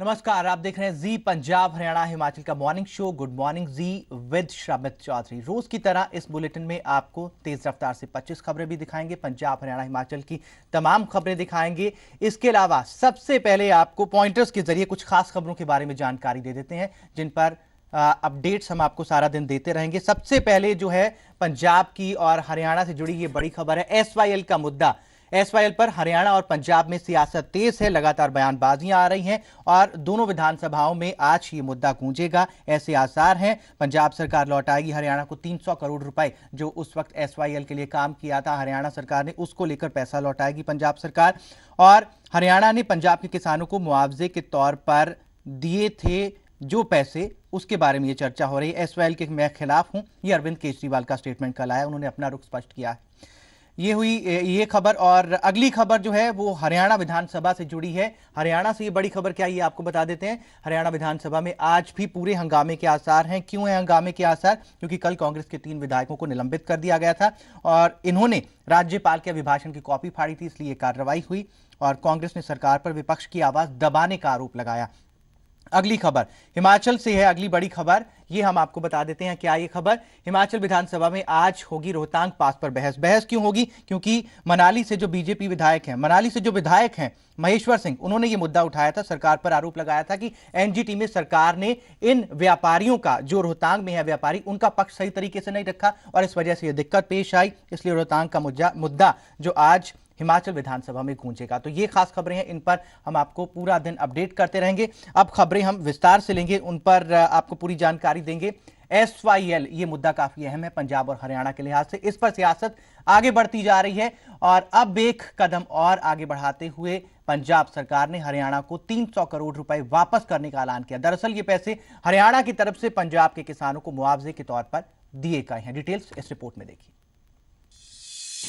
नमस्कार, आप देख रहे हैं जी पंजाब हरियाणा हिमाचल का morning show good morning Zee with Shramit Chaudhary. रोज की तरह इस बुलेटिन में आपको तेज रफ्तार से 25 खबरें भी दिखाएंगे, पंजाब हरियाणा हिमाचल की तमाम खबरें दिखाएंगे। इसके अलावा सबसे पहले आपको पॉइंटर्स के जरिए कुछ खास खबरों के बारे में जानकारी दे देते हैं, जिन पर अपडेट्स हम आपको सारा दिन देते रहेंगे। सबसे पहले जो है पंजाब की और हरियाणा से जुड़ी ये बड़ी खबर है, एसवाईएल का मुद्दा। एसवाईएल पर हरियाणा और पंजाब में सियासत तेज है, लगातार बयानबाजियां आ रही हैं और दोनों विधानसभाओं में आज ये मुद्दा गूंजेगा, ऐसे आसार हैं। पंजाब सरकार लौटाएगी हरियाणा को 300 करोड़ रुपए, जो उस वक्त एसवाईएल के लिए काम किया था हरियाणा सरकार ने, उसको लेकर पैसा लौटाएगी पंजाब सरकार। और हरियाणा ने पंजाब के किसानों को मुआवजे के तौर पर दिए थे जो पैसे, उसके बारे में ये चर्चा हो रही है। एसवाईएल के मैं खिलाफ हूं, ये अरविंद केजरीवाल का स्टेटमेंट कल आया, उन्होंने अपना रुख स्पष्ट किया है। ये हुई ये खबर। और अगली खबर जो है वो हरियाणा विधानसभा से जुड़ी है। हरियाणा से ये बड़ी खबर क्या है ये आपको बता देते हैं। हरियाणा विधानसभा में आज भी पूरे हंगामे के आसार हैं। क्यों है हंगामे के आसार? क्योंकि कल कांग्रेस के 3 विधायकों को निलंबित कर दिया गया था और इन्होंने राज्यपाल के अभिभाषण की कॉपी फाड़ी थी, इसलिए कार्रवाई हुई और कांग्रेस ने सरकार पर विपक्ष की आवाज दबाने का आरोप लगाया। अगली खबर हिमाचल से है, अगली बड़ी खबर ये हम आपको बता देते हैं। क्या ये खबर? हिमाचल विधानसभा में आज होगी रोहतांग पास पर बहस। बहस क्यों होगी? क्योंकि मनाली से जो बीजेपी विधायक हैं, मनाली से जो विधायक हैं महेश्वर सिंह, उन्होंने ये मुद्दा उठाया था, सरकार पर आरोप लगाया था कि एनजीटी में सरकार ने इन व्यापारियों का, जो रोहतांग में है व्यापारी, उनका पक्ष सही तरीके से नहीं रखा और इस वजह से यह दिक्कत पेश आई। इसलिए रोहतांग का मुद्दा जो आज हिमाचल विधानसभा में गूंजेगा। तो ये खास खबरें हैं, इन पर हम आपको पूरा दिन अपडेट करते रहेंगे। अब खबरें हम विस्तार से लेंगे, उन पर आपको पूरी जानकारी देंगे। एसवाईएल ये मुद्दा काफी अहम है पंजाब और हरियाणा के लिहाज से, इस पर सियासत आगे बढ़ती जा रही है और अब एक कदम और आगे बढ़ाते हुए पंजाब सरकार ने हरियाणा को 300 करोड़ रुपए वापस करने का ऐलान किया। दरअसल ये पैसे हरियाणा की तरफ से पंजाब के किसानों को मुआवजे के तौर पर दिए गए हैं। डिटेल्स इस रिपोर्ट में देखिए।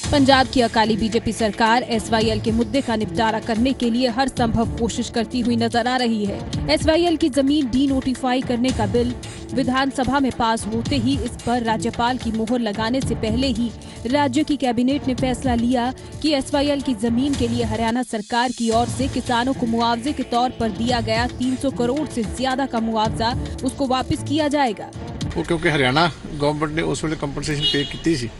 पंजाब की अकाली बीजेपी सरकार एसवाईएल के मुद्दे का निपटारा करने के लिए हर संभव कोशिश करती हुई नजर आ रही है। एसवाईएल की जमीन डी नोटिफाई करने का बिल विधानसभा में पास होते ही इस पर राज्यपाल की मोहर लगाने से पहले ही राज्य की कैबिनेट ने फैसला लिया कि एसवाईएल की जमीन के लिए हरियाणा सरकार की ओर से किसानों को मुआवजे के तौर पर दिया गया 300 करोड़ से ज्यादा का मुआवजा उसको वापस किया जाएगा। वो क्योंकि हरियाणा गवर्नमेंट ने उस वेले कंपनसेशन पे की थी,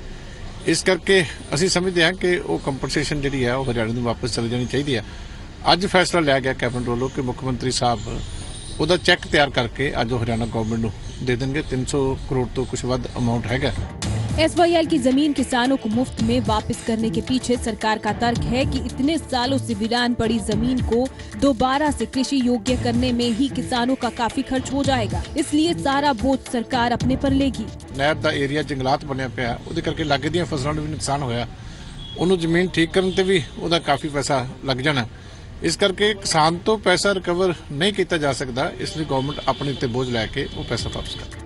इस करके ਅਸੀਂ ਸਮਝਦੇ ਹਾਂ ਕਿ ਉਹ ਕੰਪਨਸੇਸ਼ਨ ਜਿਹੜੀ ਹੈ ਉਹ ਹਰਿਆਣਾ ਨੂੰ ਵਾਪਸ ਚਲੀ ਜਾਣੀ ਚਾਹੀਦੀ ਹੈ। ਅੱਜ ਫੈਸਲਾ ਲਿਆ ਗਿਆ ਕੈਬਨਿਟ ਵੱਲੋਂ ਕਿ ਮੁੱਖ ਮੰਤਰੀ ਸਾਹਿਬ ਉਹਦਾ ਚੈੱਕ ਤਿਆਰ ਕਰਕੇ ਅੱਜ ਉਹ ਹਰਿਆਣਾ ਗਵਰਨਮੈਂਟ ਨੂੰ ਦੇ ਦੇਣਗੇ। 300 ਕਰੋੜ ਤੋਂ ਕੁਝ ਵੱਧ ਅਮਾਉਂਟ ਹੈਗਾ। एसवाईएल की जमीन किसानों को मुफ्त में वापस करने के पीछे सरकार का तर्क है कि इतने सालों से वीरान पड़ी जमीन को दोबारा से कृषि योग्य करने में ही किसानों का काफी खर्च हो जाएगा, इसलिए सारा बोझ सरकार अपने पर लेगी। ਨਹਿਰ ਦਾ ਏਰੀਆ ਜੰਗਲਾਤ ਬਣਿਆ ਪਿਆ, ਉਹਦੇ ਕਰਕੇ ਲਾਗੇ ਦੀਆਂ ਫਸਲਾਂ ਨੂੰ ਵੀ ਨੁਕਸਾਨ ਹੋਇਆ, ਉਹਨੂੰ ਜ਼ਮੀਨ ਠੀਕ ਕਰਨ ਤੇ ਵੀ ਉਹਦਾ ਕਾਫੀ ਪੈਸਾ ਲੱਗ ਜਾਣਾ। ਇਸ ਕਰਕੇ ਕਿਸਾਨ ਤੋਂ ਪੈਸਾ ਰਿਕਵਰ ਨਹੀਂ ਕੀਤਾ ਜਾ ਸਕਦਾ, ਇਸ ਲਈ ਗਵਰਨਮੈਂਟ ਆਪਣੇ ਉੱਤੇ ਬੋਝ ਲੈ ਕੇ ਉਹ ਪੈਸਾ ਵਾਪਸ करे।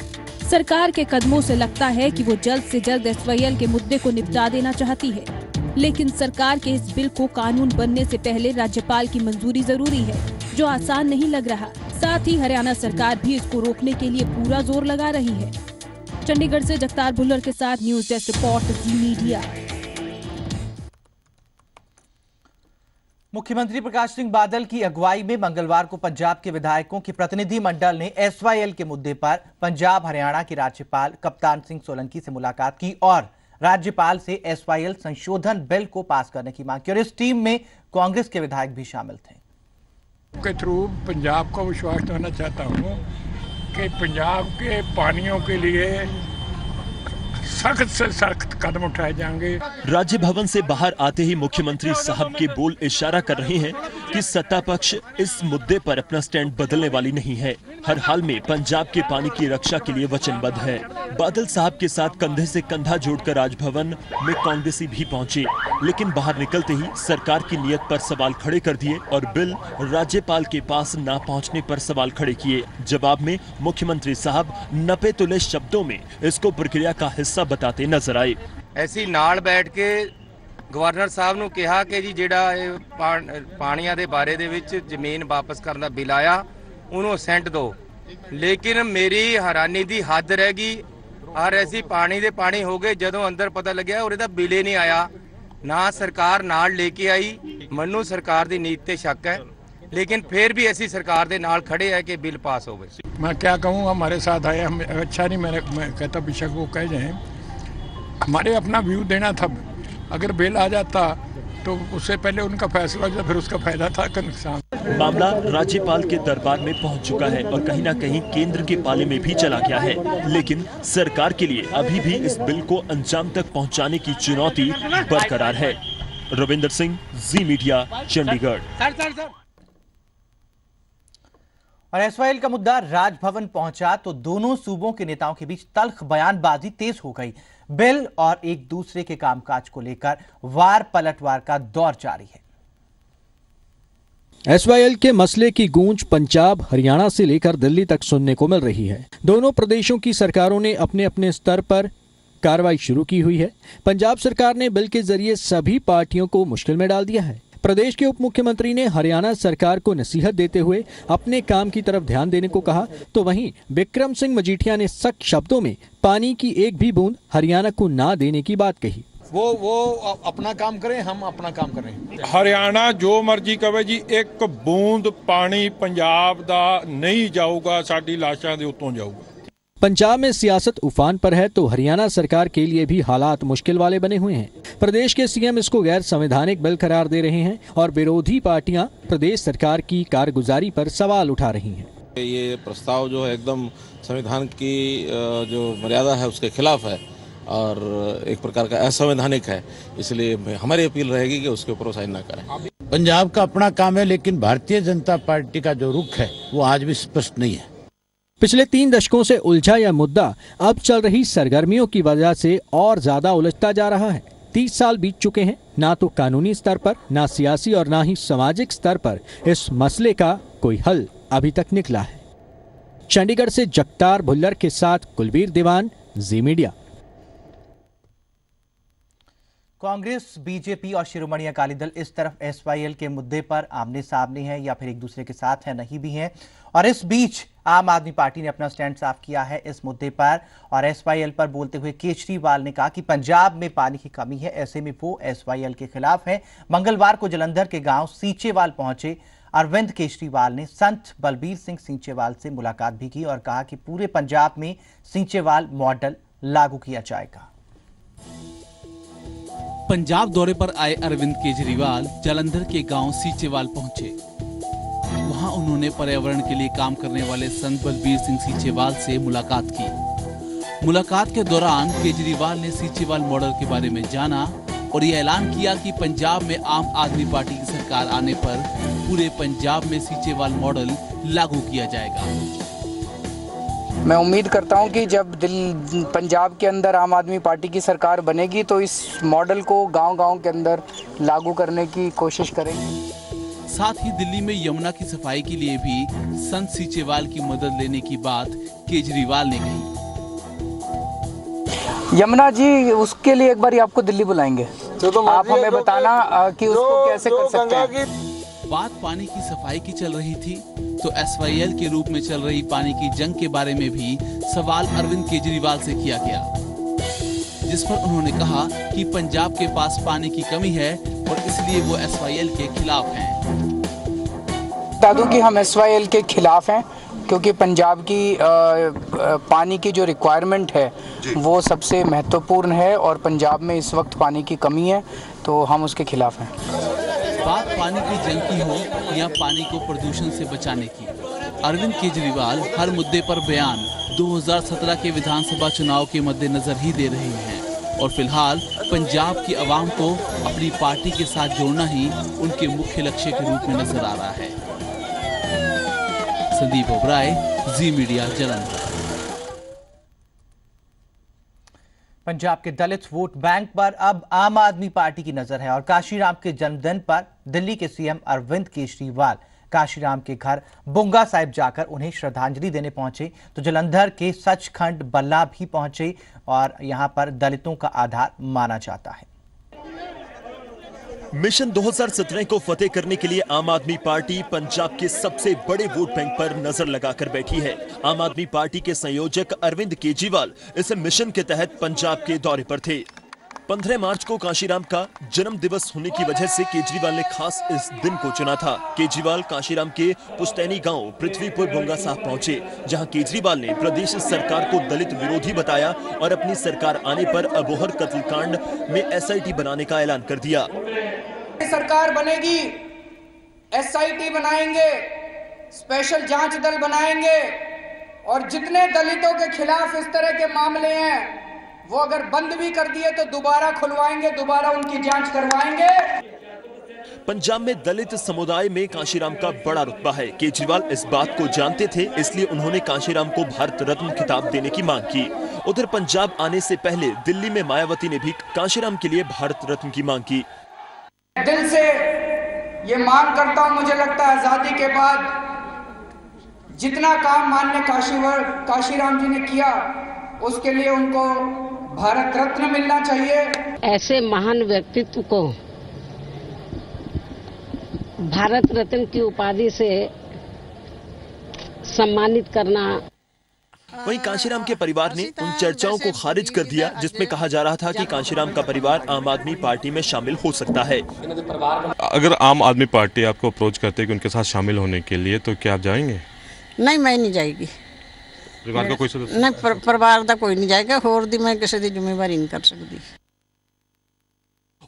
सरकार के कदमों से लगता है कि वो जल्द से जल्द एसवाईएल के मुद्दे को निपटा देना चाहती है, लेकिन सरकार के इस बिल को कानून बनने से पहले राज्यपाल की मंजूरी जरूरी है, जो आसान नहीं लग रहा। साथ ही हरियाणा सरकार भी इसको रोकने के लिए पूरा जोर लगा रही है। चंडीगढ़ से जगतार भुल्लर के साथ न्यूज डेस्क रिपोर्ट जी मीडिया। मुख्यमंत्री प्रकाश सिंह बादल की अगुवाई में मंगलवार को पंजाब के विधायकों की प्रतिनिधि मंडल ने एसवाईएल के मुद्दे पर पंजाब हरियाणा के राज्यपाल कप्तान सिंह सोलंकी से मुलाकात की और राज्यपाल से एसवाईएल संशोधन बिल को पास करने की मांग की और इस टीम में कांग्रेस के विधायक भी शामिल थे। के थ्रू पंजाब को विश्वास दिलाना चाहता हूँ कि पंजाब के पानियों के लिए सख्त से सख्त कदम उठाए जाएंगे। राज्य भवन से बाहर आते ही मुख्यमंत्री साहब के बोल इशारा कर रहे हैं कि सत्ता पक्ष इस मुद्दे पर अपना स्टैंड बदलने वाली नहीं है, हर हाल में पंजाब के पानी की रक्षा के लिए वचनबद्ध है। बादल साहब के साथ कंधे से कंधा जोड़कर राजभवन में कांग्रेसी भी पहुंचे, लेकिन बाहर निकलते ही सरकार की नीयत पर सवाल खड़े कर दिए और बिल राज्यपाल के पास न पहुंचने पर सवाल खड़े किए। जवाब में मुख्यमंत्री साहब नपे तुले शब्दों में इसको प्रक्रिया का हिस्सा बताते नजर आए। ऐसी नाल बैठ के गवर्नर साहब ਨੂੰ ਕਿਹਾ ਕਿ ਜੀ ਜਿਹੜਾ ਇਹ ਪਾਣੀਆਂ ਦੇ ਬਾਰੇ ਦੇ ਵਿੱਚ ਜ਼ਮੀਨ ਵਾਪਸ ਕਰਨ ਦਾ ਬਿੱਲ ਆਇਆ ਉਹਨੂੰ ਅਸੈਂਟ ਦਿਓ, ਲੇਕਿਨ ਮੇਰੀ ਹੈਰਾਨੀ ਦੀ ਹੱਦ ਰਹਿ ਗਈ। ਔਰ ਐਸੀ ਪਾਣੀ ਦੇ ਪਾਣੀ ਹੋ ਗਏ ਜਦੋਂ ਅੰਦਰ ਪਤਾ ਲੱਗਿਆ ਉਹਦਾ ਬਿੱਲ ਹੀ ਨਹੀਂ ਆਇਆ, ਨਾ ਸਰਕਾਰ ਨਾਲ ਲੈ ਕੇ ਆਈ। ਮੈਨੂੰ ਸਰਕਾਰ ਦੀ ਨੀਤੀ ਤੇ ਸ਼ੱਕ ਹੈ लेकिन फिर भी ऐसी सरकार दे नाल खड़े है कि बिल पास हो गए। मैं क्या कहूँ, हमारे साथ आए, हम अच्छा नहीं, मैं कहता बेशक वो कह जाएं, हमारे अपना व्यू देना था। अगर बिल आ जाता तो उससे पहले उनका फैसला हो जाता, फिर उसका फायदा था का नुकसान। मामला राज्यपाल के दरबार में पहुंच चुका है और कहीं ना कहीं केंद्र के पाले में भी चला गया है, लेकिन सरकार के लिए अभी भी इस बिल को अंजाम तक पहुंचाने की चुनौती बरकरार है। रविंदर सिंह, जी मीडिया, चंडीगढ़। और एसवाईएल का मुद्दा राजभवन पहुंचा तो दोनों सूबों के नेताओं के बीच तल्ख बयानबाजी तेज हो गई। बिल और एक दूसरे के कामकाज को लेकर वार पलटवार का दौर जारी है। एसवाईएल के मसले की गूंज पंजाब, हरियाणा से लेकर दिल्ली तक सुनने को मिल रही है। दोनों प्रदेशों की सरकारों ने अपने अपने स्तर पर कार्रवाई शुरू की हुई है। पंजाब सरकार ने बिल के जरिए सभी पार्टियों को मुश्किल में डाल दिया है। प्रदेश के उप मुख्यमंत्री ने हरियाणा सरकार को नसीहत देते हुए अपने काम की तरफ ध्यान देने को कहा, तो वहीं विक्रम सिंह मजीठिया ने सख्त शब्दों में पानी की एक भी बूंद हरियाणा को ना देने की बात कही। वो अपना काम करें, हम अपना काम करें। हरियाणा जो मर्जी कहे जी, एक बूंद पानी पंजाब दा नहीं जाऊगा, साडी लाशां दे उत्तों जाऊगा। पंजाब में सियासत उफान पर है तो हरियाणा सरकार के लिए भी हालात मुश्किल वाले बने हुए हैं। प्रदेश के सीएम इसको गैर संवैधानिक बिल करार दे रहे हैं और विरोधी पार्टियां प्रदेश सरकार की कारगुजारी पर सवाल उठा रही हैं। ये प्रस्ताव जो है एकदम संविधान की जो मर्यादा है उसके खिलाफ है और एक प्रकार का असंवैधानिक है, इसलिए हमारी अपील रहेगी कि उसके ऊपर साइन न करें। पंजाब का अपना काम है, लेकिन भारतीय जनता पार्टी का जो रुख है वो आज भी स्पष्ट नहीं है। पिछले 3 दशकों से उलझा यह मुद्दा अब चल रही सरगर्मियों की वजह से और ज्यादा उलझता जा रहा है। 30 साल बीत चुके हैं, ना तो कानूनी स्तर पर, ना सियासी और ना ही सामाजिक स्तर पर इस मसले का कोई हल अभी तक निकला है। चंडीगढ़ से जगतार भुल्लर के साथ कुलबीर दीवान, जी मीडिया। कांग्रेस, बीजेपी और शिरोमणि अकाली दल इस तरफ एसवाईएल के मुद्दे पर आमने सामने हैं या फिर एक दूसरे के साथ है, नहीं भी हैं। और इस बीच आम आदमी पार्टी ने अपना स्टैंड साफ किया है इस मुद्दे पर और एसवाईएल पर बोलते हुए केजरीवाल ने कहा कि पंजाब में पानी की कमी है, ऐसे में वो एसवाईएल के खिलाफ है। मंगलवार को जालंधर के गांव सीचेवाल पहुंचे अरविंद केजरीवाल ने संत बलबीर सिंह सीचेवाल से मुलाकात भी की और कहा कि पूरे पंजाब में सीचेवाल मॉडल लागू किया जाएगा। पंजाब दौरे पर आए अरविंद केजरीवाल जालंधर के गांव सीचेवाल पहुंचे। वहां उन्होंने पर्यावरण के लिए काम करने वाले संत बलबीर सिंह सीचेवाल से मुलाकात की। मुलाकात के दौरान केजरीवाल ने सीचेवाल मॉडल के बारे में जाना और ये ऐलान किया कि पंजाब में आम आदमी पार्टी की सरकार आने पर पूरे पंजाब में सीचेवाल मॉडल लागू किया जाएगा। मैं उम्मीद करता हूं कि जब पंजाब के अंदर आम आदमी पार्टी की सरकार बनेगी तो इस मॉडल को गांव-गांव के अंदर लागू करने की कोशिश करेंगे। साथ ही दिल्ली में यमुना की सफाई के लिए भी संत सीचेवाल की मदद लेने की बात केजरीवाल ने कही। यमुना जी, उसके लिए एक बार आपको दिल्ली बुलाएंगे, तो आप हमें बताना कि उसको कैसे कर सकते हैं। बात पानी की सफाई की चल रही थी तो एसवाईएल के रूप में चल रही पानी की जंग के बारे में भी सवाल अरविंद केजरीवाल से किया गया, जिस पर उन्होंने कहा कि पंजाब के पास पानी की कमी है और इसलिए वो एसवाईएल के खिलाफ हैं। बता दूं कि हम एसवाईएल के खिलाफ हैं क्योंकि पंजाब की पानी की जो रिक्वायरमेंट है वो सबसे महत्वपूर्ण है और पंजाब में इस वक्त पानी की कमी है, तो हम उसके खिलाफ हैं। बात पानी की जंग की हो या पानी को प्रदूषण से बचाने की, अरविंद केजरीवाल हर मुद्दे पर बयान 2017 के विधानसभा चुनाव के मद्देनजर ही दे रहे हैं और फिलहाल पंजाब की आवाम को अपनी पार्टी के साथ जोड़ना ही उनके मुख्य लक्ष्य के रूप में नजर आ रहा है। संदीप ओबराय, जी मीडिया, जालंधर। पंजाब के दलित वोट बैंक पर अब आम आदमी पार्टी की नजर है और काशीराम के जन्मदिन पर दिल्ली के सीएम अरविंद केजरीवाल काशीराम के घर बुंगा साहिब जाकर उन्हें श्रद्धांजलि देने पहुंचे तो जालंधर के सचखंड बल्ला भी पहुंचे और यहां पर दलितों का आधार माना जाता है। मिशन 2017 को फतेह करने के लिए आम आदमी पार्टी पंजाब के सबसे बड़े वोट बैंक पर नजर लगाकर बैठी है। आम आदमी पार्टी के संयोजक अरविंद केजरीवाल इस मिशन के तहत पंजाब के दौरे पर थे। 15 मार्च को कांशीराम का जन्म दिवस होने की वजह से केजरीवाल ने खास इस दिन को चुना था। केजरीवाल कांशीराम के पुस्तैनी गांव पृथ्वीपुर भोंगा साहब पहुंचे, जहां केजरीवाल ने प्रदेश सरकार को दलित विरोधी बताया और अपनी सरकार आने पर अबोहर कत्लकांड में SIT बनाने का ऐलान कर दिया। सरकार बनेगी, SIT बनाएंगे, स्पेशल जांच दल बनाएंगे और जितने दलितों के खिलाफ इस तरह के मामले हैं वो अगर बंद भी कर दिए तो दोबारा खुलवाएंगे, दोबारा उनकी जांच करवाएंगे। पंजाब में दलित समुदाय में कांशीराम का बड़ा रुतबा है। केजरीवाल इस बात को जानते थे, इसलिए उन्होंने कांशीराम को भारत रत्न खिताब देने की मांग की। उधर पंजाब आने से पहले दिल्ली में मायावती ने भी कांशीराम के लिए भारत रत्न की मांग की। दिल से ये मांग करता हूं, मुझे लगता है आजादी के बाद जितना काम माननीय कांशीराम जी ने किया उसके लिए उनको भारत रत्न मिलना चाहिए। ऐसे महान व्यक्तित्व को भारत रत्न की उपाधि से सम्मानित करना। वहीं कांशीराम के परिवार ने उन चर्चाओं को खारिज कर दिया जिसमें कहा जा रहा था कि कांशीराम का परिवार आम आदमी पार्टी में शामिल हो सकता है। अगर आम आदमी पार्टी आपको अप्रोच करते है कि उनके साथ शामिल होने के लिए, तो क्या आप जाएंगे? नहीं, मैं नहीं जाएगी। परिवार का कोई सदस्य नहीं, परिवार का कोई नहीं जाएगा। होर दी मैं किसी की जिम्मेवारी नहीं कर सकती।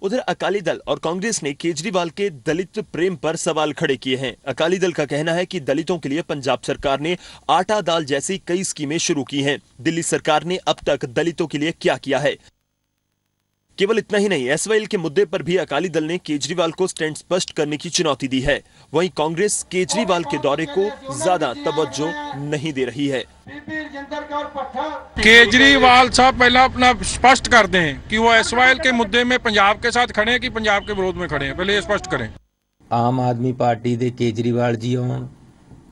उधर अकाली दल और कांग्रेस ने केजरीवाल के दलित प्रेम पर सवाल खड़े किए हैं। अकाली दल का कहना है कि दलितों के लिए पंजाब सरकार ने आटा दाल जैसी कई स्कीमें शुरू की हैं। दिल्ली सरकार ने अब तक दलितों के लिए क्या किया है? केवल इतना ही नहीं, SYL के मुद्दे पर भी अकाली दल ने केजरीवाल को स्टैंड स्पष्ट करने की चुनौती दी है। वहीं कांग्रेस केजरीवाल के दौरे को ज्यादा तवज्जो नहीं दे रही है। केजरीवाल साहब पहला अपना स्पष्ट कर दें कि वो SYL के मुद्दे में पंजाब के साथ खड़े हैं कि पंजाब के विरोध में खड़े हैं, पहले ये स्पष्ट करें। आम आदमी पार्टी दे केजरीवाल जी हों,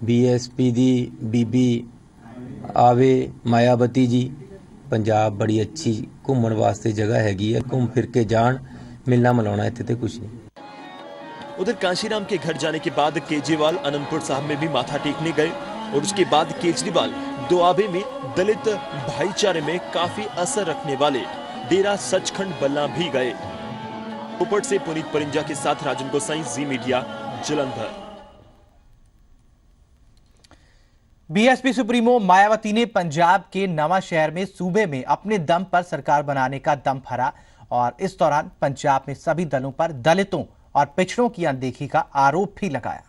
BSP दी बीबी आवे मायावती जी, पंजाब बड़ी अच्छी घूमन वास्ते जगह हैगी है, घूम फिर के जान, मिलना मिलाना इत्थे ते कुछ नहीं। उधर कांशीराम के घर जाने के बाद केजरीवाल अनंतपुर साहब में भी माथा टेकने गए और उसके बाद केजरीवाल दोआबे में दलित भाईचारे में काफी असर रखने वाले डेरा सचखंड बल्ला भी गए। ऊपर से पुनीत परिंजा के साथ Rajan Gosai, Zee media, Jalandhar. BSP supremo Mayawati ने पंजाब के नवां शहर में सूबे में अपने दम पर सरकार बनाने का दम भरा और इस दौरान पंजाब में सभी दलों पर दलितों और पिछड़ों की अनदेखी का आरोप भी लगाया।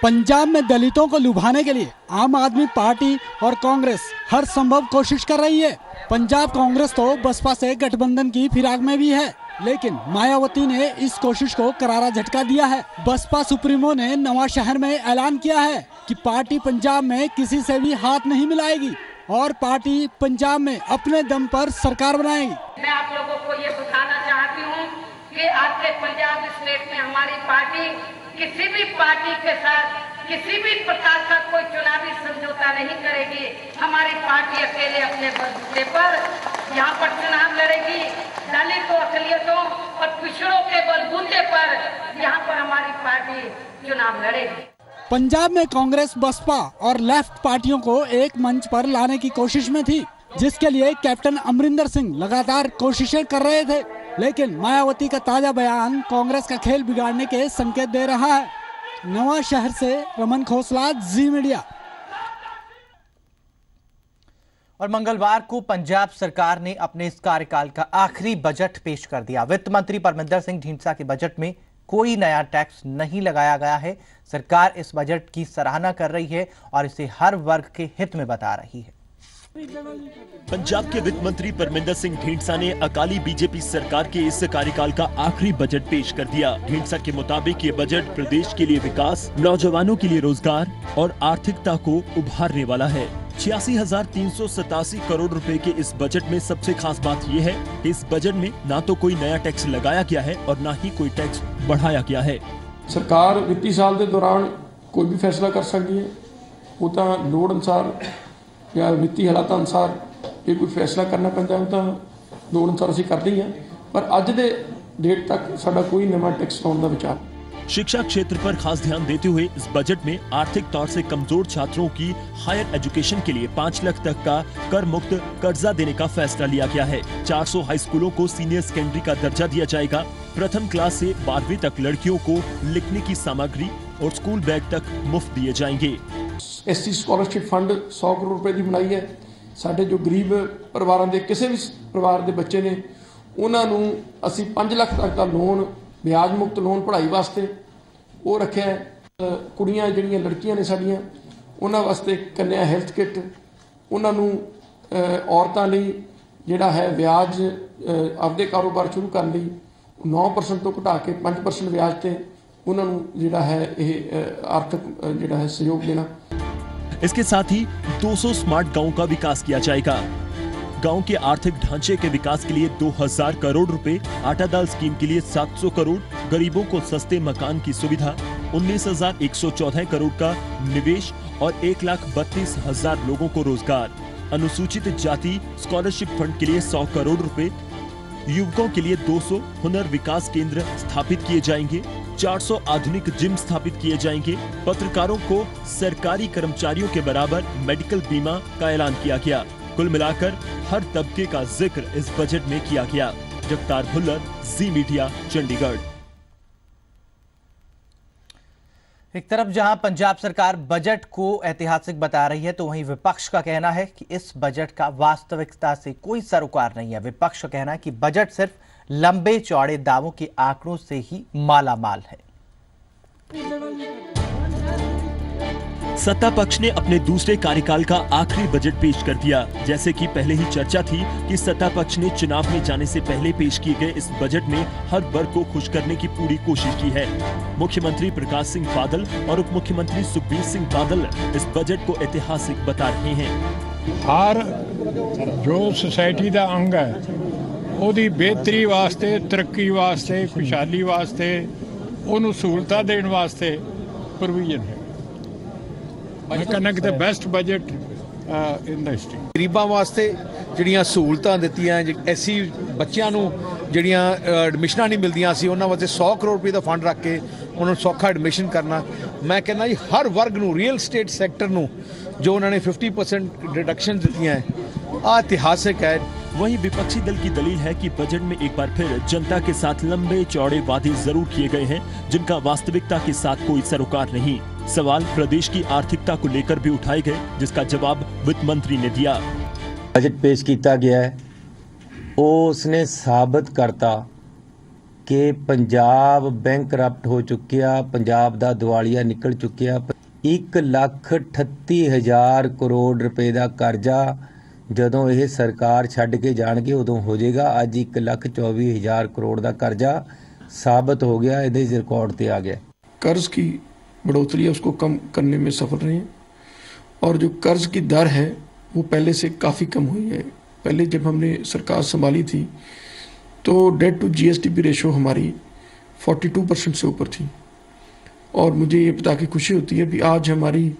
पंजाब में दलितों को लुभाने के लिए आम आदमी पार्टी और कांग्रेस हर संभव कोशिश कर रही है। पंजाब कांग्रेस तो बसपा से गठबंधन की फिराक में भी है, लेकिन मायावती ने इस कोशिश को करारा झटका दिया है। बसपा सुप्रीमो ने नवां शहर में ऐलान किया है कि पार्टी पंजाब में किसी से भी हाथ नहीं मिलाएगी और पार्टी पंजाब में अपने दम पर सरकार बनाएगी। मैं आप लोगों को ये बताना चाहती हूँ कि आज से पंजाब स्टेट में हमारी पार्टी किसी भी पार्टी के साथ किसी भी प्रकार का कोई चुनावी समझौता नहीं करेगी। हमारी पार्टी अकेले अपने बलबूते पर यहाँ पर चुनाव लड़ेगी। दलितों, अकलियतों और पिछड़ों के बलबूते पर यहाँ पर हमारी पार्टी चुनाव लड़ेगी। पंजाब में कांग्रेस, बसपा और लेफ्ट पार्टियों को एक मंच पर लाने की कोशिश में थी, जिसके लिए कैप्टन अमरिंदर सिंह लगातार कोशिशें कर रहे थे, लेकिन मायावती का ताजा बयान कांग्रेस का खेल बिगाड़ने के संकेत दे रहा है। नवां शहर से रमन खोसला, जी मीडिया। और मंगलवार को पंजाब सरकार ने अपने इस कार्यकाल का आखिरी बजट पेश कर दिया। वित्त मंत्री परमिंदर सिंह ढींडसा के बजट में कोई नया टैक्स नहीं लगाया गया है। सरकार इस बजट की सराहना कर रही है और इसे हर वर्ग के हित में बता रही है। पंजाब के वित्त मंत्री परमिंदर सिंह ढींडसा ने अकाली बीजेपी सरकार के इस कार्यकाल का आखिरी बजट पेश कर दिया। ढींडसा के मुताबिक ये बजट प्रदेश के लिए विकास, नौजवानों के लिए रोजगार और आर्थिकता को उभारने वाला है। 86,387 करोड़ रुपए के इस बजट में सबसे खास बात यह है कि इस बजट में ना तो कोई नया टैक्स लगाया गया है और ना ही कोई टैक्स बढ़ाया गया है। सरकार वित्तीय साल के दौरान कोई भी फैसला कर सकती है, वो तो लोड़ अनुसार या वित्तीय हालात अनुसार ये कोई फैसला करना पैंदा है, लोड़ अनुसार असीं करते ही हैं। पर अज दे डेट तक साडा कोई नवा टैक्स लाउण दा विचार। शिक्षा क्षेत्र पर खास ध्यान देते हुए इस बजट में आर्थिक तौर से कमजोर छात्रों की हायर एजुकेशन के लिए 5 लाख तक का कर मुक्त कर्जा देने का फैसला लिया गया है। 400 हाई स्कूलों को सीनियर सेकेंडरी का दर्जा दिया जाएगा। प्रथम क्लास से 12वीं तक लड़कियों को लिखने की सामग्री और स्कूल बैग तक मुफ्त दिए जाएंगे। SC स्कॉलरशिप फंड 100 करोड़ रुपए की बनाई है। साढ़े जो गरीब परिवारों के किसी भी परिवार के बच्चे ने उन्होंने असी 5 लाख तक का लोन, ब्याज मुक्त लोन पढ़ाई वास्ते वो रखे है। कुड़ियां जिहड़ियां लड़कियां ने साड़ियां उन्होंने वास्ते कन्या हेल्थ किट, उन्होंने औरतों लई जिहड़ा है ब्याज आपदे कारोबार शुरू करने लई 9% तो घटा के 5% ब्याज ते उन्होंने जिहड़ा है आर्थिक जिहड़ा है सहयोग देना। इसके साथ ही 200 स्मार्ट गांवों का विकास किया जाएगा। गांव के आर्थिक ढांचे के विकास के लिए 2000 करोड़ रुपए, आटा दाल स्कीम के लिए 700 करोड़, गरीबों को सस्ते मकान की सुविधा, 19,114 करोड़ का निवेश और 1,32,000 लोगों को रोजगार, अनुसूचित जाति स्कॉलरशिप फंड के लिए 100 करोड़ रुपए, युवकों के लिए 200 हुनर विकास केंद्र स्थापित किए जाएंगे, 400 आधुनिक जिम स्थापित किए जाएंगे। पत्रकारों को सरकारी कर्मचारियों के बराबर मेडिकल बीमा का ऐलान किया गया। कुल मिलाकर हर तबके का जिक्र इस बजट में किया गया। जगतार भुल्लर, जी मीडिया, चंडीगढ़। एक तरफ जहां पंजाब सरकार बजट को ऐतिहासिक बता रही है, तो वहीं विपक्ष का कहना है कि इस बजट का वास्तविकता से कोई सरोकार नहीं है। विपक्ष का कहना है कि बजट सिर्फ लंबे चौड़े दावों के आंकड़ों से ही मालामाल है। सत्ता पक्ष ने अपने दूसरे कार्यकाल का आखिरी बजट पेश कर दिया। जैसे कि पहले ही चर्चा थी कि सत्ता पक्ष ने चुनाव में जाने से पहले पेश किए गए इस बजट में हर वर्ग को खुश करने की पूरी कोशिश की है। मुख्यमंत्री प्रकाश सिंह बादल और उप मुख्यमंत्री सुखबीर सिंह बादल इस बजट को ऐतिहासिक बता रहे हैं। हर जो सोसाइटी का अंग है ਉਹਦੀ बेहतरी वास्ते, तरक्की वास्ते, खुशहाली वास्ते, ਉਹਨੂੰ सहूलतां देने वास्ते प्रोविजन है। मैं कहना कि best budget in the history. गरीबां वास्ते ਜਿਹੜੀਆਂ सहूलतां ਦਿੱਤੀਆਂ, ਐਸੀ ਬੱਚਿਆਂ ਨੂੰ ਜਿਹੜੀਆਂ ਐਡਮਿਸ਼ਨਾਂ ਨਹੀਂ ਮਿਲਦੀਆਂ ਸੀ ਉਹਨਾਂ ਵਾਸਤੇ 100 ਕਰੋੜ ਰੁਪਏ ਦਾ ਫੰਡ ਰੱਖ ਕੇ ਉਹਨਾਂ ਨੂੰ ਸੌਖਾ ਐਡਮਿਸ਼ਨ ਕਰਨਾ। ਮੈਂ ਕਹਿੰਦਾ ਜੀ ਹਰ ਵਰਗ ਨੂੰ, ਰੀਅਲ ਸਟੇਟ ਸੈਕਟਰ ਨੂੰ जो उन्होंने 50% रिडक्शन दी है, ऐतिहासिक है। वहीं विपक्षी दल की दलील है कि बजट में एक बार फिर जनता के साथ लंबे चौड़े वादे जरूर किए गए हैं, जिनका वास्तविकता के साथ कोई सरोकार नहीं। सवाल प्रदेश की आर्थिकता को लेकर भी उठाए गए, जिसका जवाब वित्त मंत्री ने दिया। बजट पेश किया गया है, उसने साबित करता कि पंजाब बैंकरप्ट हो चुकिया, पंजाब दा दिवालिया निकल चुकिया। 1,38,000 करोड़ रुपए का करजा ਜਦੋਂ ਇਹ ਸਰਕਾਰ ਛੱਡ ਕੇ ਜਾਣਗੇ ਉਦੋਂ ਹੋ ਜਾਏਗਾ। ਅੱਜ 1,24,000 करोड़ का कर्जा साबित हो गया, ਇਹਦੇ रिकॉर्ड पे आ गया। कर्ज की बढ़ोतरी है उसको कम करने में सफल रहे हैं और जो कर्ज की दर है वो पहले से काफ़ी कम हुई है। पहले जब हमने सरकार संभाली थी तो डेट टू GSDP रेशो हमारी 42% से ऊपर थी और मुझे ये बता के खुशी होती है कि आज हमारी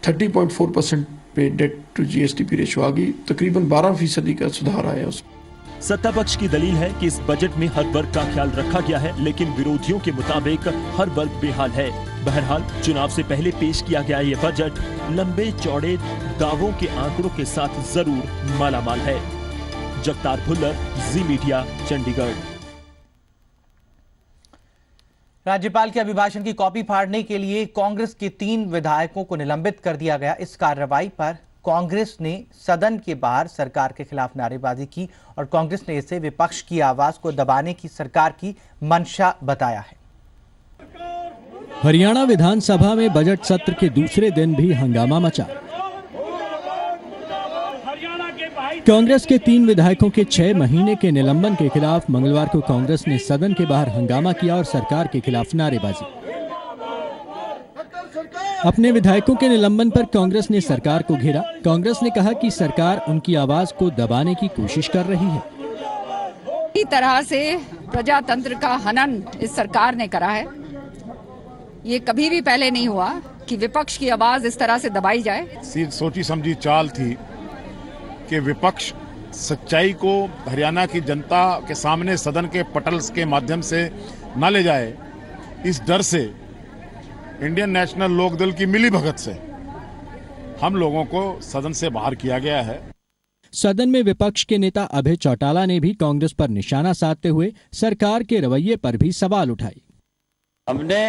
30.4% पे डेट टू GSDP रेशो आ गई, तकरीबन 12% का सुधार आया उसमें। सत्ता पक्ष की दलील है कि इस बजट में हर वर्ग का ख्याल रखा गया है, लेकिन विरोधियों के मुताबिक हर वर्ग बेहाल है। बहरहाल चुनाव से पहले पेश किया गया ये बजट लंबे चौड़े दावों के आंकड़ों के साथ जरूर मालामाल है। जगतार भुल्लर, जी मीडिया, चंडीगढ़। राज्यपाल के अभिभाषण की कॉपी फाड़ने के लिए कांग्रेस के 3 विधायकों को निलंबित कर दिया गया। इस कार्रवाई पर कांग्रेस ने सदन के बाहर सरकार के खिलाफ नारेबाजी की और कांग्रेस ने इसे विपक्ष की आवाज को दबाने की सरकार की मंशा बताया है। हरियाणा विधानसभा में बजट सत्र के दूसरे दिन भी हंगामा मचा। कांग्रेस के 3 विधायकों के 6 महीने के निलंबन के खिलाफ मंगलवार को कांग्रेस ने सदन के बाहर हंगामा किया और सरकार के खिलाफ नारेबाजी। अपने विधायकों के निलंबन पर कांग्रेस ने सरकार को घेरा। कांग्रेस ने कहा कि सरकार उनकी आवाज को दबाने की कोशिश कर रही है। इस तरह से प्रजातंत्र का हनन इस सरकार ने करा है। ये कभी भी पहले नहीं हुआ कि विपक्ष की आवाज इस तरह से दबाई जाए। सोची समझी चाल थी कि विपक्ष सच्चाई को हरियाणा की जनता के सामने सदन के पटल के माध्यम से न ले जाए इस डर से इंडियन नेशनल लोकदल की मिलीभगत से हम लोगों को सदन से बाहर किया गया है। सदन में विपक्ष के नेता अभय चौटाला ने भी कांग्रेस पर निशाना साधते हुए सरकार के रवैये पर भी सवाल उठाए। हमने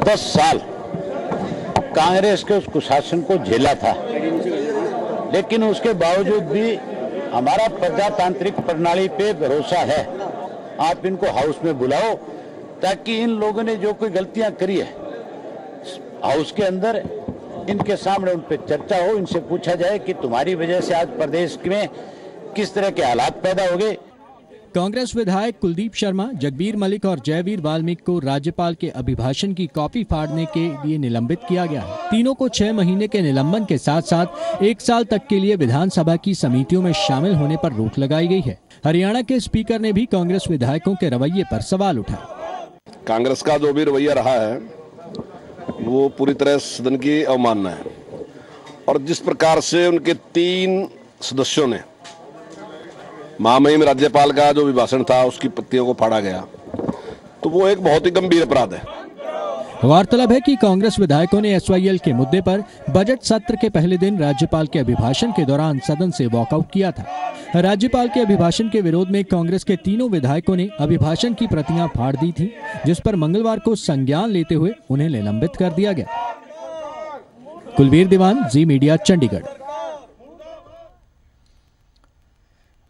10 साल कांग्रेस के उस कुशासन को झेला था, लेकिन उसके बावजूद भी हमारा प्रजातांत्रिक प्रणाली पे भरोसा है। आप इनको हाउस में बुलाओ ताकि इन लोगों ने जो कोई गलतियां करी है हाउस के अंदर इनके सामने उन पर चर्चा हो, इनसे पूछा जाए कि तुम्हारी वजह से आज प्रदेश में किस तरह के हालात पैदा हो गए। कांग्रेस विधायक कुलदीप शर्मा, जगबीर मलिक और जयवीर वाल्मीकि को राज्यपाल के अभिभाषण की कॉपी फाड़ने के लिए निलंबित किया गया है। तीनों को 6 महीने के निलंबन के साथ साथ 1 साल तक के लिए विधानसभा की समितियों में शामिल होने पर रोक लगाई गई है। हरियाणा के स्पीकर ने भी कांग्रेस विधायकों के रवैये पर सवाल उठाए। कांग्रेस का जो भी रवैया रहा है वो पूरी तरह सदन की अवमानना है, और जिस प्रकार से उनके 3 सदस्यों ने महामहिम राज्यपाल का जो अभिभाषण था उसकी पत्तियों को फाड़ा गया, तो वो एक बहुत ही गंभीर अपराध है। गौरतलब है कि कांग्रेस विधायकों ने एसवाईएल के मुद्दे पर बजट सत्र के पहले दिन राज्यपाल के अभिभाषण के दौरान सदन से वॉकआउट किया था। राज्यपाल के अभिभाषण के विरोध में कांग्रेस के तीनों विधायकों ने अभिभाषण की प्रतियां फाड़ दी थी, जिस पर मंगलवार को संज्ञान लेते हुए उन्हें निलंबित कर दिया गया। कुलवीर दीवान, जी मीडिया, चंडीगढ़।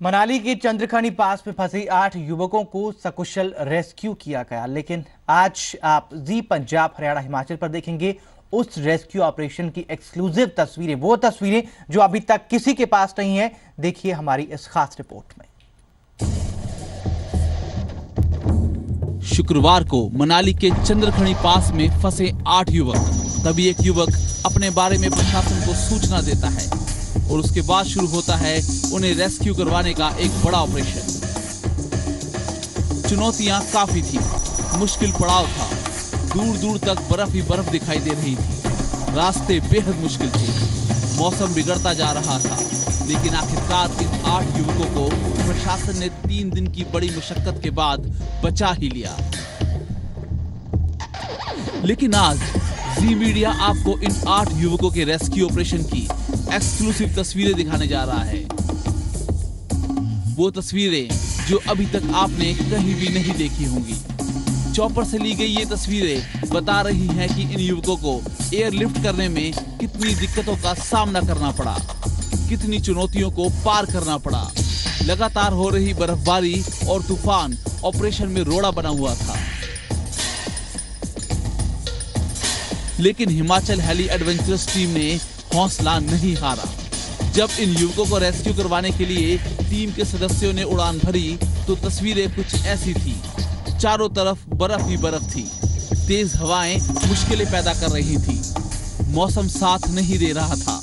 मनाली के चंद्रखनी पास में फंसे 8 युवकों को सकुशल रेस्क्यू किया गया, लेकिन आज आप जी पंजाब हरियाणा हिमाचल पर देखेंगे उस रेस्क्यू ऑपरेशन की एक्सक्लूसिव तस्वीरें, वो तस्वीरें जो अभी तक किसी के पास नहीं है। देखिए हमारी इस खास रिपोर्ट में। शुक्रवार को मनाली के चंद्रखनी पास में फंसे 8 युवक। तभी एक युवक अपने बारे में प्रशासन को सूचना देता है और उसके बाद शुरू होता है उन्हें रेस्क्यू करवाने का एक बड़ा ऑपरेशन। चुनौतियां काफी थी, मुश्किल पड़ाव था, दूर दूर तक बर्फ ही बर्फ दिखाई दे रही थी, रास्ते बेहद मुश्किल थे, मौसम बिगड़ता जा रहा था, लेकिन आखिरकार इन 8 युवकों को प्रशासन ने 3 दिन की बड़ी मुशक्कत के बाद बचा ही लिया। लेकिन आज जी मीडिया आपको इन 8 युवकों के रेस्क्यू ऑपरेशन की एक्सक्लूसिव तस्वीरें दिखाने जा रहा है। वो तस्वीरें जो अभी तक आपने कहीं भी नहीं देखी होंगी। चॉपर से ली गई ये तस्वीरें बता रही हैं कि इन युवकों को एयरलिफ्ट करने में कितनी दिक्कतों का सामना करना पड़ा, कितनी चुनौतियों को पार करना पड़ा। लगातार हो रही बर्फबारी और तूफान ऑपरेशन में रोड़ा बना हुआ था, लेकिन हिमाचल हेली एडवेंचरस टीम ने हौसला नहीं हारा। जब इन युवकों को रेस्क्यू करवाने के लिए टीम के सदस्यों ने उड़ान भरी तो तस्वीरें कुछ ऐसी थी। चारों तरफ बर्फ ही बर्फ थी, तेज हवाएं मुश्किलें पैदा कर रही थी, मौसम साथ नहीं दे रहा था,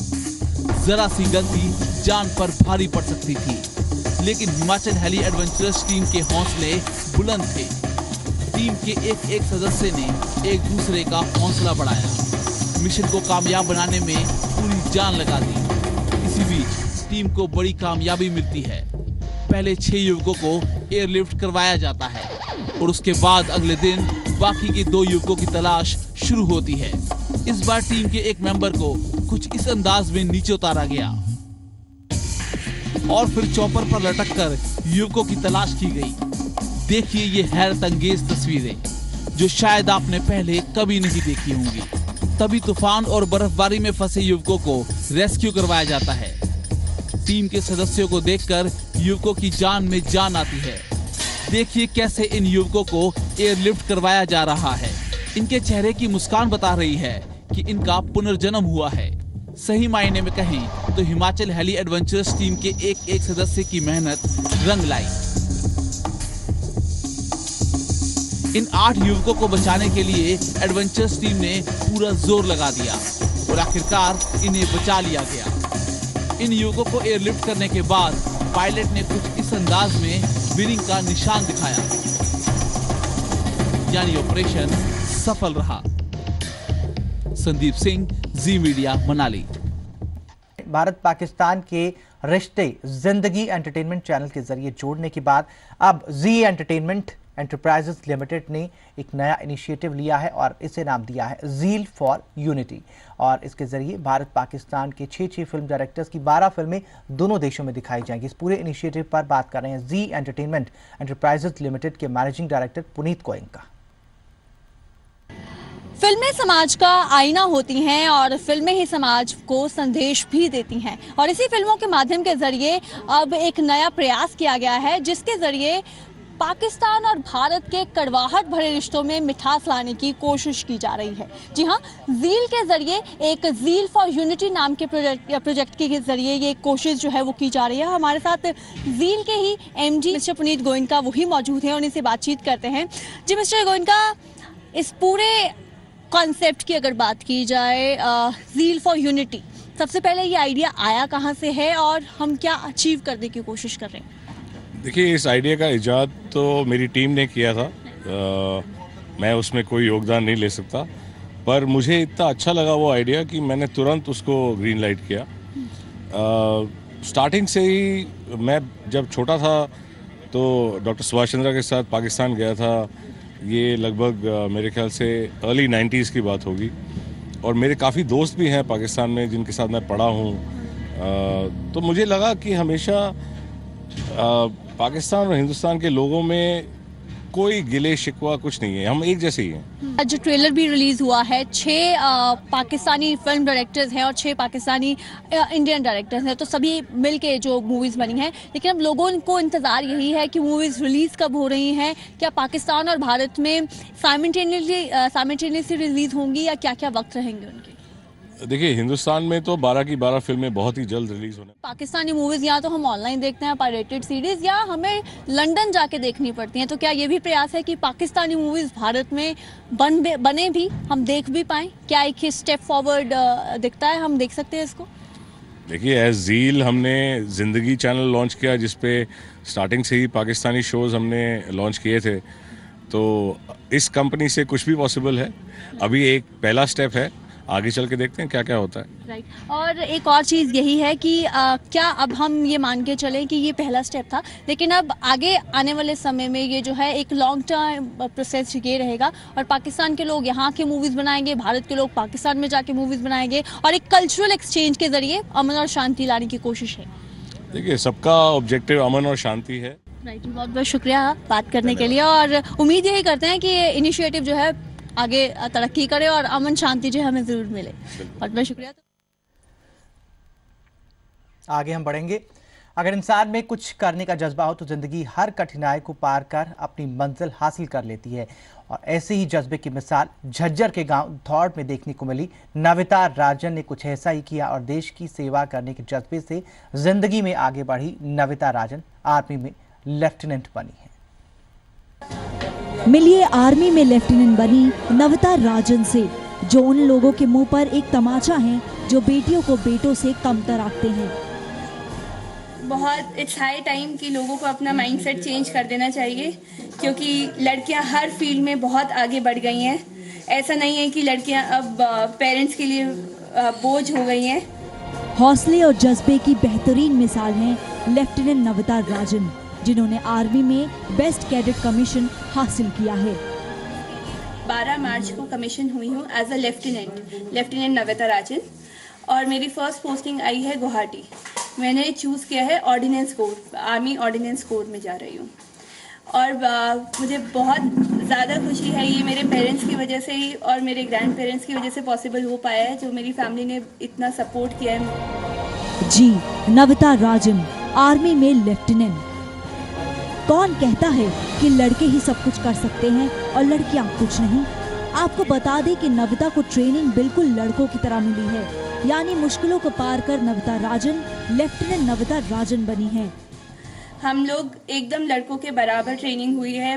जरा सी गलती जान पर भारी पड़ सकती थी। लेकिन हिमाचल हेली एडवेंचरस टीम के हौसले बुलंद थे। टीम के एक सदस्य ने एक दूसरे का हौसला बढ़ाया, मिशन को कामयाब बनाने में पूरी जान लगा दी। इसी बीच टीम को बड़ी कामयाबी मिलती है। पहले 6 युवकों को एयरलिफ्ट करवाया जाता है और उसके बाद अगले दिन बाकी के 2 युवकों की तलाश शुरू होती है। इस बार टीम के एक मेंबर को कुछ इस अंदाज में नीचे उतारा गया और फिर चॉपर पर लटककर युवकों की तलाश की गई। देखिए ये हैरत अंगेज तस्वीरें जो शायद आपने पहले कभी नहीं देखी होंगी। तभी तूफान और बर्फबारी में फंसे युवकों को रेस्क्यू करवाया जाता है। टीम के सदस्यों को देखकर युवकों की जान में जान आती है। देखिए कैसे इन युवकों को एयरलिफ्ट करवाया जा रहा है। इनके चेहरे की मुस्कान बता रही है कि इनका पुनर्जन्म हुआ है। सही मायने में कहें तो हिमाचल हेली एडवेंचरस टीम के एक सदस्य की मेहनत रंग लाई। इन 8 युवकों को बचाने के लिए एडवेंचरस टीम ने पूरा जोर लगा दिया और आखिरकार इन्हें बचा लिया गया। इन युवकों को एयरलिफ्ट करने के बाद पायलट ने कुछ इस अंदाज में विनिंग का निशान दिखाया, यानी ऑपरेशन सफल रहा। संदीप सिंह, जी मीडिया, मनाली। भारत पाकिस्तान के रिश्ते जिंदगी एंटरटेनमेंट चैनल के जरिए जोड़ने के बाद अब जी एंटरटेनमेंट एंटरप्राइजेस लिमिटेड ने एक नया इनिशिएटिव लिया है और इसे नाम दिया है ज़ील फॉर यूनिटी। और इसके जरिए भारत पाकिस्तान के 6 फिल्म डायरेक्टर्स की 12 फिल्में दोनों देशों में दिखाई जाएंगी। इस पूरे इनिशिएटिव पर बात कर रहे हैं जी एंटरटेनमेंट एंटरप्राइजेस लिमिटेड के मैनेजिंग डायरेक्टर पुनीत गोयनका। फिल्में समाज का आईना होती हैं और फिल्में ही समाज को संदेश भी देती हैं और इसी फिल्मों के माध्यम के जरिए अब एक नया प्रयास किया गया है जिसके जरिए पाकिस्तान और भारत के कड़वाहट भरे रिश्तों में मिठास लाने की कोशिश की जा रही है। जी हाँ, ज़ील के जरिए एक ज़ील फॉर यूनिटी नाम के प्रोजेक्ट के जरिए ये कोशिश जो है वो की जा रही है। हमारे साथ ज़ील के ही एमडी मिस्टर पुनीत गोयनका वही मौजूद हैं, उन्हीं से बातचीत करते हैं। जी मिस्टर गोयनका, इस पूरे कॉन्सेप्ट की अगर बात की जाए ज़ील फॉर यूनिटी, सबसे पहले ये आइडिया आया कहाँ से है और हम क्या अचीव करने की कोशिश कर रहे हैं? देखिए, इस आइडिया का इजाद तो मेरी टीम ने किया था, मैं उसमें कोई योगदान नहीं ले सकता, पर मुझे इतना अच्छा लगा वो आइडिया कि मैंने तुरंत उसको ग्रीन लाइट किया। स्टार्टिंग से ही मैं जब छोटा था तो डॉक्टर सुभाष चंद्रा के साथ पाकिस्तान गया था। ये लगभग मेरे ख्याल से अर्ली 90s की बात होगी और मेरे काफ़ी दोस्त भी हैं पाकिस्तान में जिनके साथ मैं पढ़ा हूँ। तो मुझे लगा कि हमेशा पाकिस्तान और हिंदुस्तान के लोगों में कोई गिले शिकवा कुछ नहीं है, हम एक जैसे ही हैं। जो ट्रेलर भी रिलीज हुआ है, 6 पाकिस्तानी फिल्म डायरेक्टर्स हैं और 6 पाकिस्तानी इंडियन डायरेक्टर्स हैं, तो सभी मिलके जो मूवीज़ बनी हैं। लेकिन अब लोगों को इंतज़ार यही है कि मूवीज़ रिलीज़ कब हो रही हैं, क्या पाकिस्तान और भारत में साइमल्टेनियसली रिलीज़ होंगी या क्या क्या वक्त रहेंगे उनके? देखिए, हिंदुस्तान में तो 12 की 12 फिल्में बहुत ही जल्द रिलीज होने। पाकिस्तानी मूवीज या तो हम ऑनलाइन देखते हैं पायरेटेड सीरीज, या हमें लंदन जाके देखनी पड़ती हैं। तो क्या ये भी प्रयास है कि पाकिस्तानी मूवीज भारत में बने भी, हम देख भी पाएं? क्या एक स्टेप फॉरवर्ड दिखता है, हम देख सकते हैं इसको? देखिए, एज ज़ील हमने ज़िंदगी चैनल लॉन्च किया जिसपे स्टार्टिंग से ही पाकिस्तानी शोज़ हमने लॉन्च किए थे। तो इस कंपनी से कुछ भी पॉसिबल है। अभी एक पहला स्टेप है, आगे चल के देखते हैं क्या क्या होता है। राइट। और एक और चीज़ यही है कि क्या अब हम ये मान के चलें कि ये पहला स्टेप था, लेकिन अब आगे आने वाले समय में ये जो है एक लॉन्ग टर्म प्रोसेस ये रहेगा और पाकिस्तान के लोग यहाँ के मूवीज़ बनाएंगे, भारत के लोग पाकिस्तान में जाके मूवीज़ बनाएंगे और एक कल्चरल एक्सचेंज के जरिए अमन और शांति लाने की कोशिश है। देखिए, सबका ऑब्जेक्टिव अमन और शांति है। राइट, बहुत बहुत शुक्रिया बात करने के लिए और उम्मीद यही करते हैं कि ये इनिशिएटिव जो है आगे तरक्की करे और अमन शांति जो हमें जरूर मिले। बहुत बहुत शुक्रिया। आगे हम बढ़ेंगे। अगर इंसान में कुछ करने का जज्बा हो तो जिंदगी हर कठिनाई को पार कर अपनी मंजिल हासिल कर लेती है और ऐसे ही जज्बे की मिसाल झज्जर के गांव धौड़ में देखने को मिली। नविता राजन ने कुछ ऐसा ही किया और देश की सेवा करने के जज्बे से जिंदगी में आगे बढ़ी नविता राजन आर्मी में लेफ्टिनेंट बनी है। मिलिए आर्मी में लेफ्टिनेंट बनी नविता राजन से, जो उन लोगों के मुंह पर एक तमाचा है जो बेटियों को बेटों से कमतर आंकते हैं। बहुत इट्स हाई टाइम कि लोगों को अपना माइंडसेट चेंज कर देना चाहिए, क्योंकि लड़कियां हर फील्ड में बहुत आगे बढ़ गई हैं। ऐसा नहीं है कि लड़कियां अब पेरेंट्स के लिए बोझ हो गई हैं। हौसले और जज्बे की बेहतरीन मिसाल हैं लेफ्टिनेंट नविता राजन, जिन्होंने आर्मी में बेस्ट कैडेट कमीशन हासिल किया है। 12 मार्च को कमीशन हुई हूँ एज अ लेफ्टिनेंट नविता राजन और मेरी फर्स्ट पोस्टिंग आई है गुवाहाटी। मैंने चूज़ किया है ordnance corps, army ordnance corps में जा रही हूँ और मुझे बहुत ज़्यादा खुशी है। ये मेरे पेरेंट्स की वजह से ही और मेरे ग्रैंड पेरेंट्स की वजह से पॉसिबल हो पाया है, जो मेरी फैमिली ने इतना सपोर्ट किया है। जी नविता राजन आर्मी में लेफ्टिनेंट। कौन कहता है कि लड़के ही सब कुछ कर सकते हैं और लड़कियां कुछ नहीं? आपको बता दें कि नविता को ट्रेनिंग बिल्कुल लड़कों की तरह मिली है, यानी मुश्किलों को पार कर नविता राजन लेफ्टिनेंट नविता राजन बनी है। हम लोग एकदम लड़कों के बराबर ट्रेनिंग हुई है।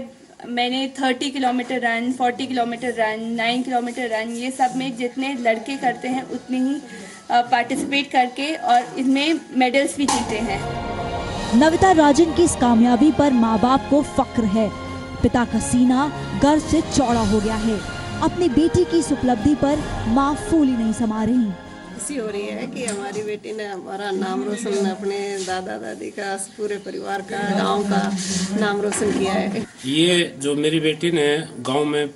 मैंने 30 kilometre run, 40 kilometre run, 9 kilometre run, ये सब में जितने लड़के करते हैं उतने ही पार्टिसिपेट करके और इसमें मेडल्स भी जीते हैं। नविता राजन की इस कामयाबी पर माँ बाप को फक्र है। पिता का सीना गर्व से चौड़ा हो गया है। अपनी बेटी की इस उपलब्धि पर माँ फूली नहीं समा रही। खुशी हो रही है कि हमारी बेटी ने हमारा नाम रोशन, अपने दादा दादी का, पूरे परिवार का, गांव का नाम रोशन किया है। ये जो मेरी बेटी ने गांव में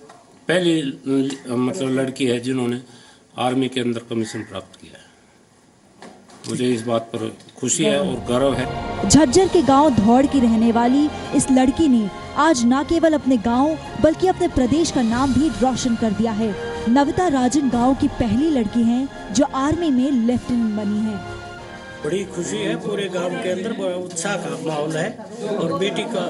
पहली मतलब लड़की है जिन्होंने आर्मी के अंदर कमीशन प्राप्त किया है। मुझे इस बात पर खुशी है और गर्व है। झज्जर के गांव धौड़ की रहने वाली इस लड़की ने आज न केवल अपने गांव बल्कि अपने प्रदेश का नाम भी रोशन कर दिया है। नविता राजन गांव की पहली लड़की हैं जो आर्मी में लेफ्टिनेंट बनी है। बड़ी खुशी है, पूरे गांव के अंदर बड़ा उत्साह का माहौल है और बेटी का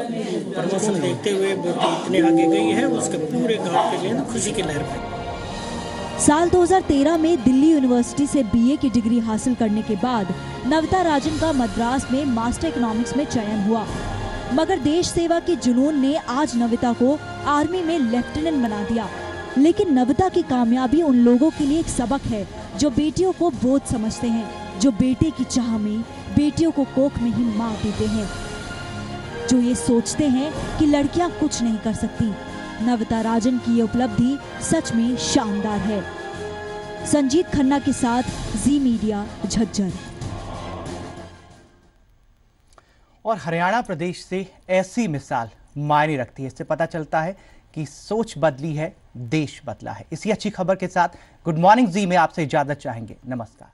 प्रमोशन देखते हुए बेटी इतने आगे गई है, उसके पूरे गांव के लिए खुशी की लहर है। साल 2013 में दिल्ली यूनिवर्सिटी से बीए की डिग्री हासिल करने के बाद नविता राजन का मद्रास में मास्टर इकोनॉमिक्स में चयन हुआ, मगर देश सेवा के जुनून ने आज नविता को आर्मी में लेफ्टिनेंट बना दिया। लेकिन नविता की कामयाबी उन लोगों के लिए एक सबक है जो बेटियों को बोझ समझते हैं, जो बेटे की चाह में बेटियों को कोख में ही मार देते हैं, जो ये सोचते हैं कि लड़कियां कुछ नहीं कर सकती। नविता राजन की ये उपलब्धि सच में शानदार है। संजीत खन्ना के साथ जी मीडिया झज्जर। और हरियाणा प्रदेश से ऐसी मिसाल मायने रखती है। इससे पता चलता है कि सोच बदली है, देश बदला है। इसी अच्छी खबर के साथ गुड मॉर्निंग जी में आपसे इजाजत चाहेंगे। नमस्कार।